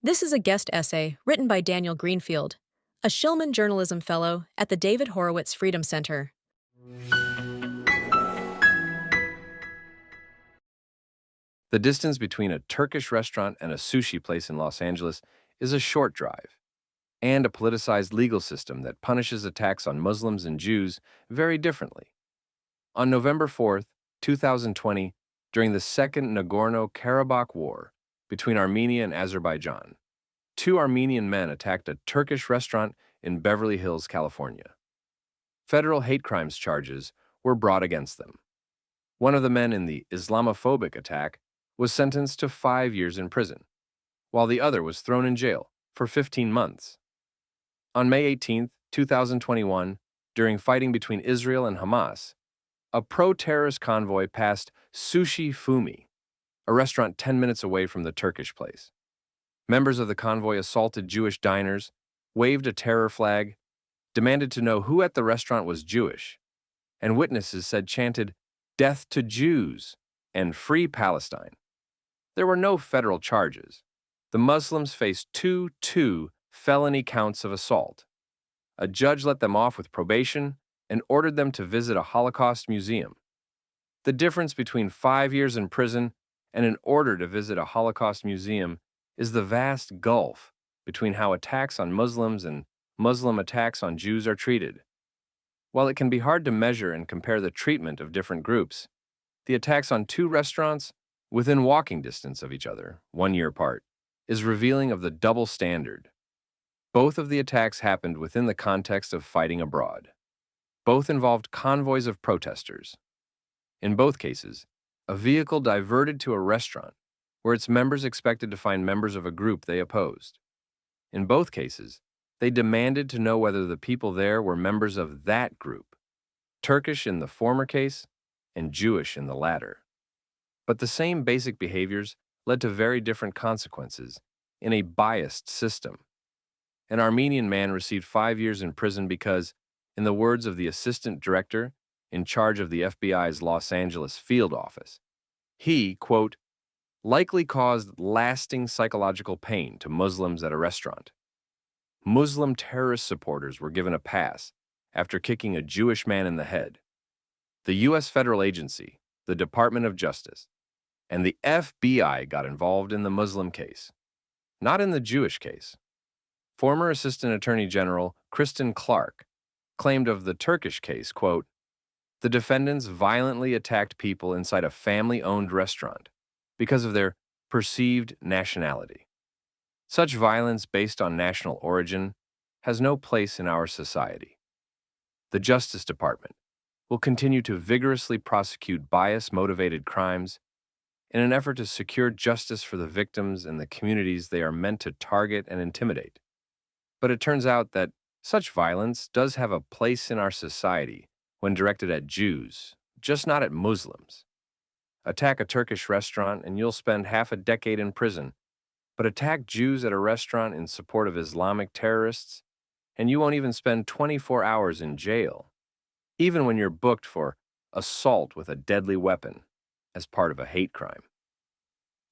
This is a guest essay written by Daniel Greenfield, a Shillman Journalism Fellow at the David Horowitz Freedom Center. The distance between a Turkish restaurant and a sushi place in Los Angeles is a short drive, and a politicized legal system that punishes attacks on Muslims and Jews very differently. On November 4th, 2020, during the Second Nagorno-Karabakh War between Armenia and Azerbaijan, two Armenian men attacked a Turkish restaurant in Beverly Hills, California. Federal hate crimes charges were brought against them. One of the men in the Islamophobic attack was sentenced to 5 years in prison, while the other was thrown in jail for 15 months. On May 18, 2021, during fighting between Israel and Hamas, a pro-terrorist convoy passed Sushi Fumi, a restaurant 10 minutes away from the Turkish place. Members of the convoy assaulted Jewish diners, waved a terror flag, demanded to know who at the restaurant was Jewish, and witnesses said chanted, "Death to Jews" and "Free Palestine." There were no federal charges. The Muslims faced two felony counts of assault. A judge let them off with probation and ordered them to visit a Holocaust museum. The difference between 5 years in prison and an order to visit a Holocaust museum is the vast gulf between how attacks on Muslims and Muslim attacks on Jews are treated. While it can be hard to measure and compare the treatment of different groups, the attacks on two restaurants within walking distance of each other, 1 year apart, is revealing of the double standard. Both of the attacks happened within the context of fighting abroad. Both involved convoys of protesters. In both cases, a vehicle diverted to a restaurant where its members expected to find members of a group they opposed. In both cases, they demanded to know whether the people there were members of that group, Turkish in the former case and Jewish in the latter. But the same basic behaviors led to very different consequences in a biased system. An Armenian man received 5 years in prison because, in the words of the assistant director in charge of the FBI's Los Angeles field office, he, quote, likely caused lasting psychological pain to Muslims at a restaurant. Muslim terrorist supporters were given a pass after kicking a Jewish man in the head. The U.S. federal agency, the Department of Justice, and the FBI got involved in the Muslim case, not in the Jewish case. Former Assistant Attorney General Kristen Clark claimed of the Turkish case, quote, the defendants violently attacked people inside a family-owned restaurant because of their perceived nationality. Such violence based on national origin has no place in our society. The Justice Department will continue to vigorously prosecute bias-motivated crimes in an effort to secure justice for the victims and the communities they are meant to target and intimidate. But it turns out that such violence does have a place in our society when directed at Jews, just not at Muslims. Attack a Turkish restaurant and you'll spend half a decade in prison, but attack Jews at a restaurant in support of Islamic terrorists, and you won't even spend 24 hours in jail, even when you're booked for assault with a deadly weapon as part of a hate crime.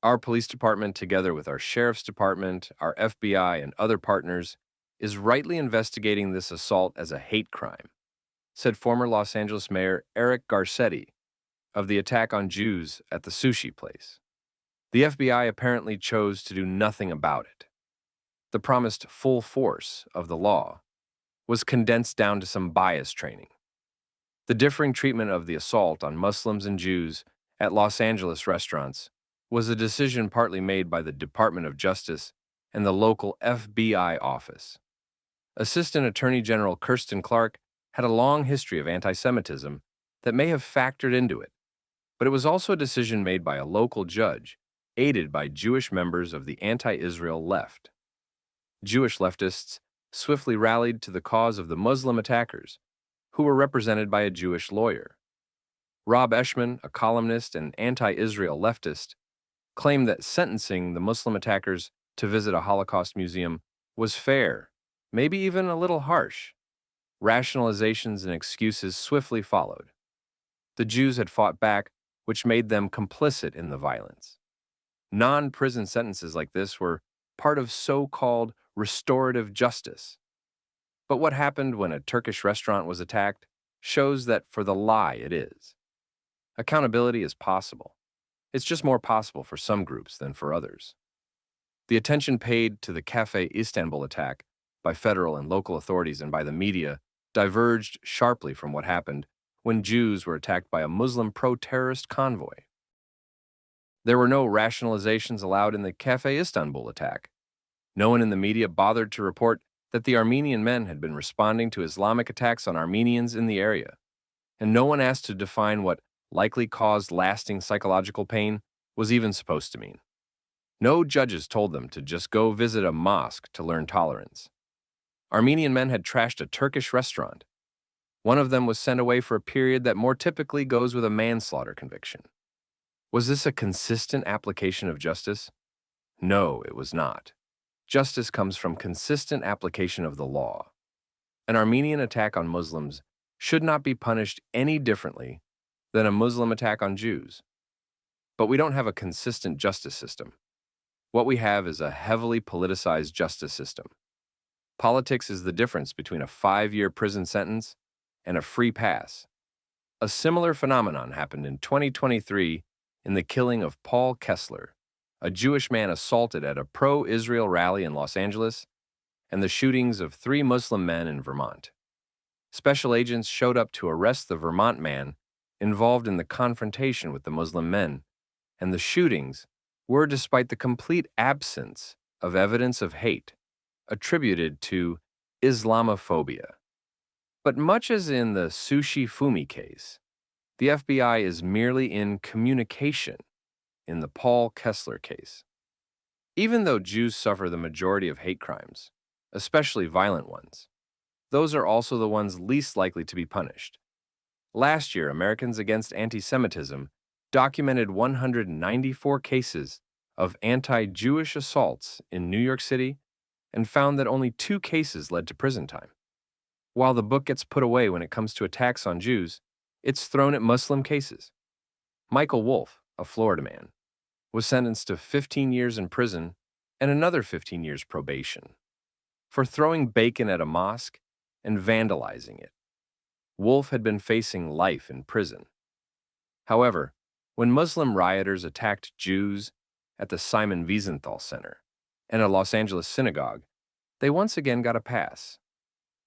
Our police department, together with our sheriff's department, our FBI, and other partners, is rightly investigating this assault as a hate crime, said former Los Angeles Mayor Eric Garcetti of the attack on Jews at the sushi place. The FBI apparently chose to do nothing about it. The promised full force of the law was condensed down to some bias training. The differing treatment of the assault on Muslims and Jews at Los Angeles restaurants was a decision partly made by the Department of Justice and the local FBI office. Assistant Attorney General Kristen Clark had a long history of antisemitism that may have factored into it, but it was also a decision made by a local judge, aided by Jewish members of the anti-Israel left. Jewish leftists swiftly rallied to the cause of the Muslim attackers, who were represented by a Jewish lawyer. Rob Eshman, a columnist and anti-Israel leftist, claimed that sentencing the Muslim attackers to visit a Holocaust museum was fair, maybe even a little harsh. Rationalizations and excuses swiftly followed. The Jews had fought back, which made them complicit in the violence. Non-prison sentences like this were part of so-called restorative justice. But what happened when a Turkish restaurant was attacked shows that for the lie it is. Accountability is possible. It's just more possible for some groups than for others. The attention paid to the Cafe Istanbul attack by federal and local authorities and by the media diverged sharply from what happened when Jews were attacked by a Muslim pro-terrorist convoy. There were no rationalizations allowed in the Cafe Istanbul attack. No one in the media bothered to report that the Armenian men had been responding to Islamic attacks on Armenians in the area, and no one asked to define what likely caused lasting psychological pain was even supposed to mean. No judges told them to just go visit a mosque to learn tolerance. Armenian men had trashed a Turkish restaurant. One of them was sent away for a period that more typically goes with a manslaughter conviction. Was this a consistent application of justice? No, it was not. Justice comes from consistent application of the law. An Armenian attack on Muslims should not be punished any differently than a Muslim attack on Jews. But we don't have a consistent justice system. What we have is a heavily politicized justice system. Politics is the difference between a 5-year prison sentence and a free pass. A similar phenomenon happened in 2023 in the killing of Paul Kessler, a Jewish man assaulted at a pro-Israel rally in Los Angeles, and the shootings of 3 Muslim men in Vermont. Special agents showed up to arrest the Vermont man involved in the confrontation with the Muslim men, and the shootings were despite the complete absence of evidence of hate attributed to Islamophobia. But much as in the Sushi Fumi case, the FBI is merely in communication in the Paul Kessler case. Even though Jews suffer the majority of hate crimes, especially violent ones, those are also the ones least likely to be punished. Last year, Americans Against Antisemitism documented 194 cases of anti-Jewish assaults in New York City and found that only 2 cases led to prison time. While the book gets put away when it comes to attacks on Jews, it's thrown at Muslim cases. Michael Wolff, a Florida man, was sentenced to 15 years in prison and another 15 years probation for throwing bacon at a mosque and vandalizing it. Wolff had been facing life in prison. However, when Muslim rioters attacked Jews at the Simon Wiesenthal Center and a Los Angeles synagogue, they once again got a pass.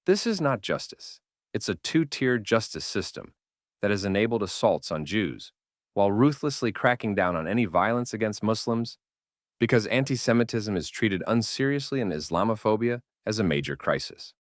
This is not justice. It's a 2-tier justice system that has enabled assaults on Jews while ruthlessly cracking down on any violence against Muslims because anti-Semitism is treated unseriously and Islamophobia as a major crisis.